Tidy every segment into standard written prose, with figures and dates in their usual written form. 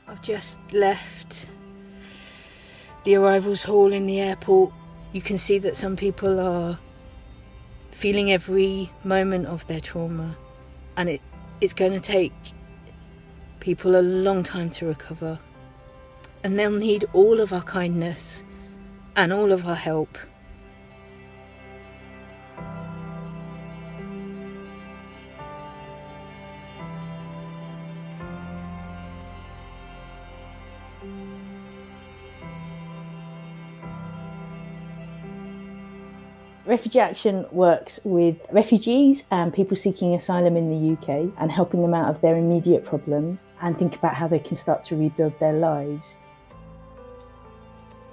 I've just left the arrivals hall in the airport. You can see that some people are feeling every moment of their trauma, and it's going to take people a long time to recover, and they'll need all of our kindness and all of our help. Refugee Action works with refugees and people seeking asylum in the UK and helping them out of their immediate problems and think about how they can start to rebuild their lives.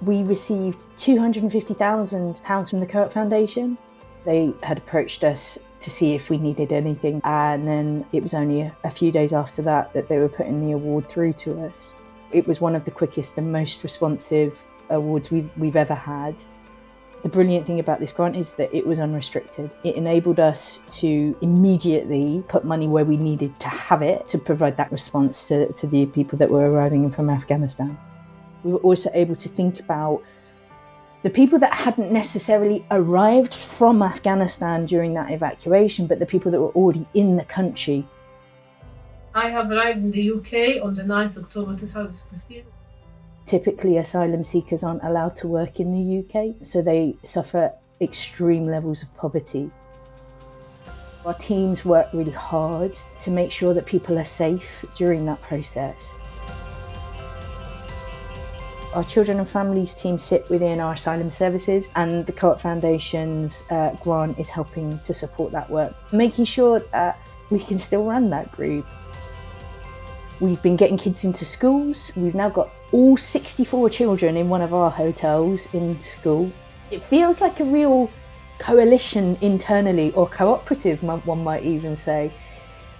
We received £250,000 from the Co-op Foundation. They had approached us to see if we needed anything, and then it was only a few days after that they were putting the award through to us. It was one of the quickest and most responsive awards we've ever had. The brilliant thing about this grant is that it was unrestricted. It enabled us to immediately put money where we needed to have it to provide that response to the people that were arriving in from Afghanistan. We were also able to think about the people that hadn't necessarily arrived from Afghanistan during that evacuation, but the people that were already in the country. I have arrived in the UK on the 9th October 2016. Typically, asylum seekers aren't allowed to work in the UK, so they suffer extreme levels of poverty. Our teams work really hard to make sure that people are safe during that process. Our children and families team sit within our asylum services, and the Co-op Foundation's grant is helping to support that work, making sure that we can still run that group. We've been getting kids into schools. We've now got all 64 children in one of our hotels in school. It feels like a real coalition internally, or cooperative, one might even say.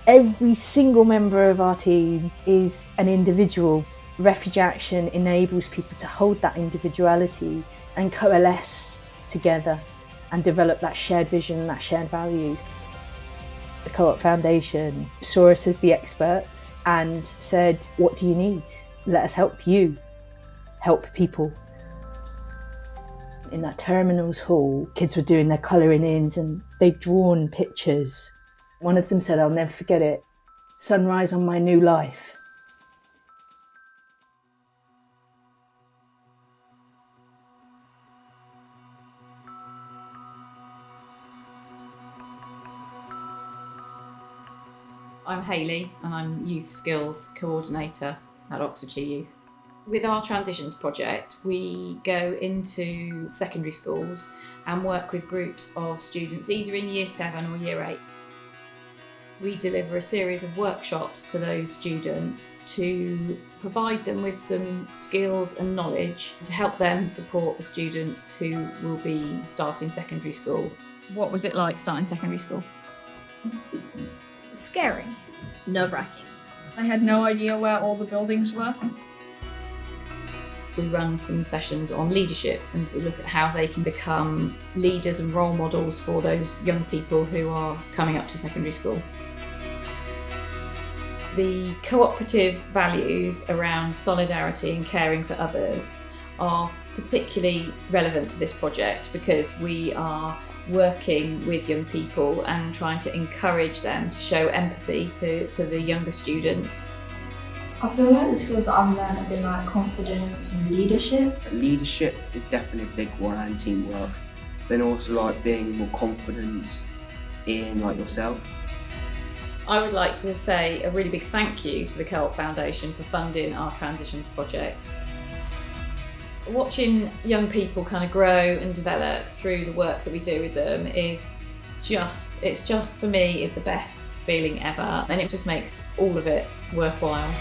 Every single member of our team is an individual. Refugee Action enables people to hold that individuality and coalesce together and develop that shared vision and that shared values. The Co-op Foundation saw us as the experts and said, what do you need? Let us help you, help people. In that terminals hall, kids were doing their colouring ins and they'd drawn pictures. One of them said, I'll never forget it, sunrise on my new life. I'm Hayley and I'm Youth Skills Coordinator at Oxfordshire Youth. With our Transitions project, we go into secondary schools and work with groups of students either in Year 7 or Year 8. We deliver a series of workshops to those students to provide them with some skills and knowledge to help them support the students who will be starting secondary school. What was it like starting secondary school? Scary, nerve-wracking. I had no idea where all the buildings were. We run some sessions on leadership and look at how they can become leaders and role models for those young people who are coming up to secondary school. The cooperative values around solidarity and caring for others are particularly relevant to this project because we are working with young people and trying to encourage them to show empathy to the younger students. I feel like the skills that I've learned have been like confidence and leadership. Leadership is definitely a big one, and teamwork. Then also like being more confident in like yourself. I would like to say a really big thank you to the Co-op Foundation for funding our Transitions project. Watching young people kind of grow and develop through the work that we do with them is just for me, is the best feeling ever, and it just makes all of it worthwhile.